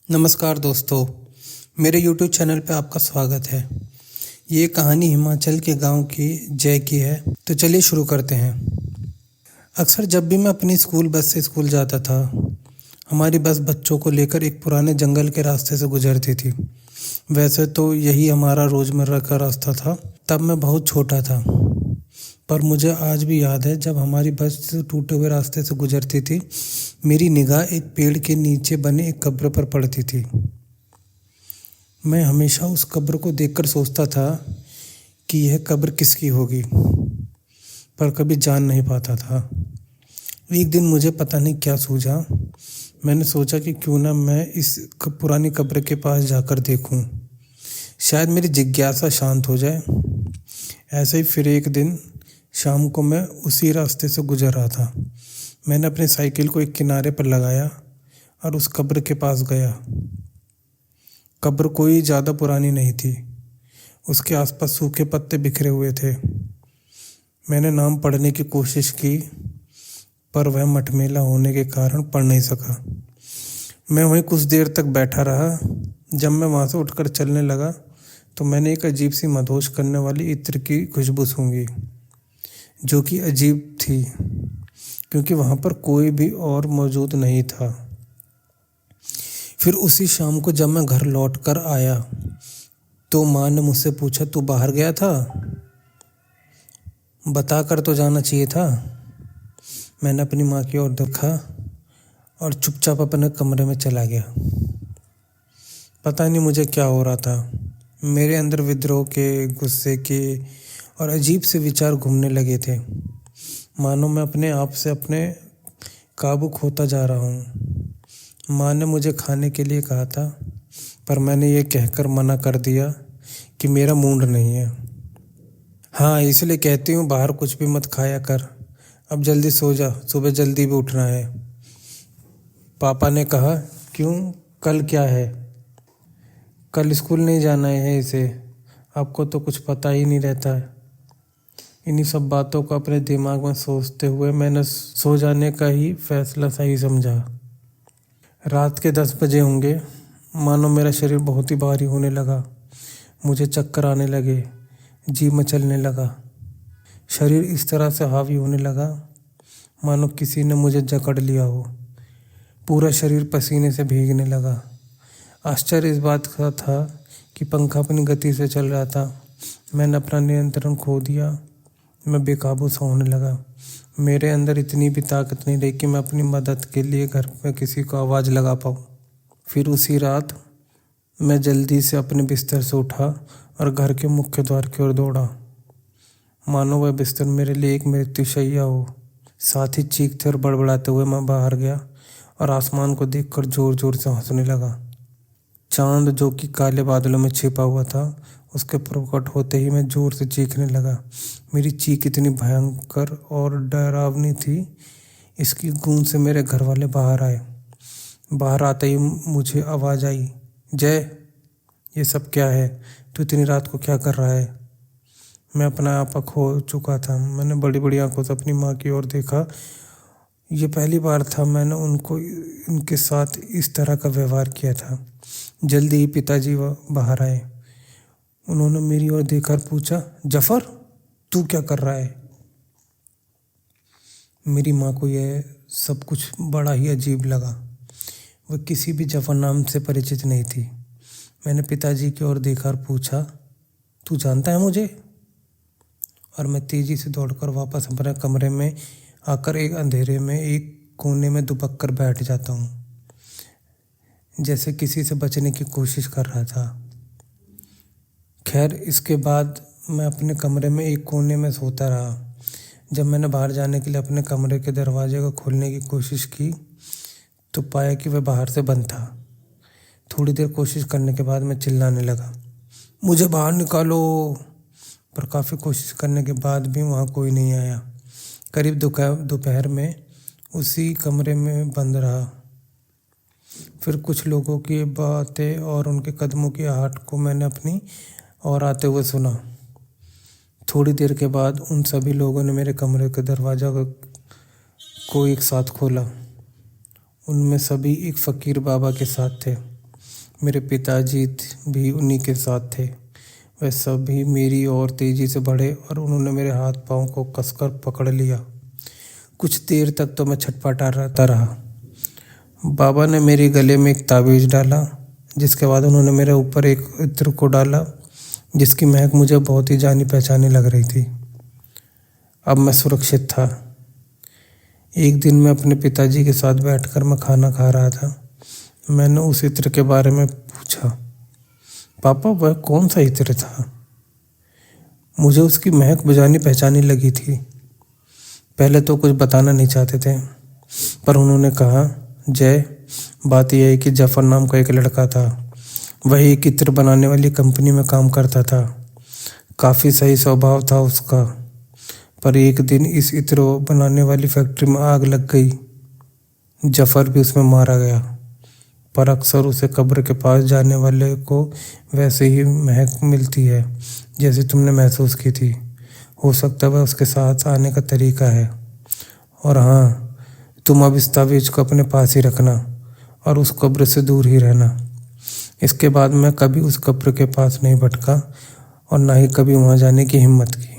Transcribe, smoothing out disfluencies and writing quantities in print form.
नमस्कार दोस्तों, मेरे YouTube चैनल पे आपका स्वागत है। ये कहानी हिमाचल के गांव की जय की है। तो चलिए शुरू करते हैं। अक्सर जब भी मैं अपनी स्कूल बस से स्कूल जाता था, हमारी बस बच्चों को लेकर एक पुराने जंगल के रास्ते से गुजरती थी। वैसे तो यही हमारा रोज़मर्रा का रास्ता था। तब मैं बहुत छोटा था, पर मुझे आज भी याद है जब हमारी बस टूटे हुए रास्ते से गुजरती थी, मेरी निगाह एक पेड़ के नीचे बने एक कब्र पर पड़ती थी। मैं हमेशा उस कब्र को देखकर सोचता था कि यह कब्र किसकी होगी, पर कभी जान नहीं पाता था। एक दिन मुझे पता नहीं क्या सूझा। मैंने सोचा कि क्यों ना मैं इस पुरानी कब्र के पास जाकर देखूं, शायद मेरी जिज्ञासा शांत हो जाए। ऐसे ही फिर एक दिन शाम को मैं उसी रास्ते से गुजर रहा था। मैंने अपनी साइकिल को एक किनारे पर लगाया और उस कब्र के पास गया। कब्र कोई ज़्यादा पुरानी नहीं थी, उसके आसपास सूखे पत्ते बिखरे हुए थे। मैंने नाम पढ़ने की कोशिश की, पर वह मटमैला होने के कारण पढ़ नहीं सका। मैं वहीं कुछ देर तक बैठा रहा। जब मैं वहाँ से उठकर चलने लगा तो मैंने एक अजीब सी मदहोश करने वाली इत्र की खुशबू सूंघी, जो कि अजीब थी क्योंकि वहाँ पर कोई भी और मौजूद नहीं था। फिर उसी शाम को जब मैं घर लौट कर आया तो माँ ने मुझसे पूछा, तू बाहर गया था? बता कर तो जाना चाहिए था। मैंने अपनी माँ की ओर देखा और चुपचाप अपने कमरे में चला गया। पता नहीं मुझे क्या हो रहा था। मेरे अंदर विद्रोह के, गुस्से के और अजीब से विचार घूमने लगे थे, मानो मैं अपने आप से अपने काबू खोता जा रहा हूँ। माँ ने मुझे खाने के लिए कहा था, पर मैंने ये कहकर मना कर दिया कि मेरा मूड नहीं है। हाँ, इसलिए कहती हूँ बाहर कुछ भी मत खाया कर। अब जल्दी सो जा, सुबह जल्दी भी उठना है। पापा ने कहा, क्यों, कल क्या है? कल स्कूल नहीं जाना है इसे। आपको तो कुछ पता ही नहीं रहता है। इन्हीं सब बातों को अपने दिमाग में सोचते हुए मैंने सो जाने का ही फैसला सही समझा। रात के 10 बजे होंगे। मानो मेरा शरीर बहुत ही भारी होने लगा। मुझे चक्कर आने लगे, जी मचलने लगा। शरीर इस तरह से हावी होने लगा मानो किसी ने मुझे जकड़ लिया हो। पूरा शरीर पसीने से भीगने लगा। आश्चर्य इस बात का था कि पंखा अपनी गति से चल रहा था। मैंने अपना नियंत्रण खो दिया। मैं बेकाबू सा होने लगा। मेरे अंदर इतनी भी ताकत नहीं रही कि मैं अपनी मदद के लिए घर में किसी को आवाज़ लगा पाऊँ। फिर उसी रात मैं जल्दी से अपने बिस्तर से उठा और घर के मुख्य द्वार की ओर दौड़ा, मानो वह बिस्तर मेरे लिए एक मृत्युशैया हो। साथ ही चीखते और बड़बड़ाते हुए मैं बाहर गया और आसमान को देखकर जोर जोर से हंसने लगा। चांद, जो कि काले बादलों में छिपा हुआ था, उसके प्रकट होते ही मैं जोर से चीखने लगा। मेरी चीख इतनी भयंकर और डरावनी थी, इसकी गूंज से मेरे घर वाले बाहर आए। बाहर आते ही मुझे आवाज़ आई, जय, ये सब क्या है? तू इतनी रात को क्या कर रहा है? मैं अपना आपा खो चुका था। मैंने बड़ी बड़ी आंखों से अपनी माँ की ओर देखा। ये पहली बार था मैंने इनके साथ इस तरह का व्यवहार किया था। जल्दी ही पिताजी बाहर आए। उन्होंने मेरी ओर देखकर पूछा, जफर, तू क्या कर रहा है? मेरी माँ को यह सब कुछ बड़ा ही अजीब लगा। वह किसी भी जफर नाम से परिचित नहीं थी। मैंने पिताजी की ओर देखकर पूछा, तू जानता है मुझे? और मैं तेजी से दौड़कर वापस अपने कमरे में आकर एक अंधेरे में एक कोने में दुबक कर बैठ जाता हूँ, जैसे किसी से बचने की कोशिश कर रहा था। खैर, इसके बाद मैं अपने कमरे में एक कोने में सोता रहा। जब मैंने बाहर जाने के लिए अपने कमरे के दरवाजे को खोलने की कोशिश की तो पाया कि वह बाहर से बंद था। थोड़ी देर कोशिश करने के बाद मैं चिल्लाने लगा, मुझे बाहर निकालो, पर काफ़ी कोशिश करने के बाद भी वहाँ कोई नहीं आया। करीब दोपहर में उसी कमरे में बंद रहा। फिर कुछ लोगों की बातें और उनके कदमों की आहट को मैंने अपनी ओर आते हुए सुना। थोड़ी देर के बाद उन सभी लोगों ने मेरे कमरे के दरवाज़ा को एक साथ खोला। उनमें सभी एक फ़कीर बाबा के साथ थे। मेरे पिताजी भी उन्हीं के साथ थे। वे सभी मेरी ओर तेजी से बढ़े और उन्होंने मेरे हाथ पांव को कसकर पकड़ लिया। कुछ देर तक तो मैं छटपटाता रहा। बाबा ने मेरे गले में एक ताबीज डाला, जिसके बाद उन्होंने मेरे ऊपर एक इत्र को डाला जिसकी महक मुझे बहुत ही जानी पहचानी लग रही थी। अब मैं सुरक्षित था। एक दिन मैं अपने पिताजी के साथ बैठकर मैं खाना खा रहा था। मैंने उस इत्र के बारे में पूछा, पापा वह कौन सा इत्र था? मुझे उसकी महक जानी पहचानी लगी थी। पहले तो कुछ बताना नहीं चाहते थे, पर उन्होंने कहा, जय, बात यह है कि जफर नाम का एक लड़का था। वह एक इत्र बनाने वाली कंपनी में काम करता था। काफ़ी सही स्वभाव था उसका, पर एक दिन इस इत्र बनाने वाली फैक्ट्री में आग लग गई। जफर भी उसमें मारा गया, पर अक्सर उसे कब्र के पास जाने वाले को वैसे ही महक मिलती है जैसे तुमने महसूस की थी। हो सकता है वह उसके साथ आने का तरीका है। और हाँ, तुम अब इस तावीज़ को अपने पास ही रखना और उस कब्र से दूर ही रहना। इसके बाद मैं कभी उस कब्र के पास नहीं भटका और ना ही कभी वहाँ जाने की हिम्मत की।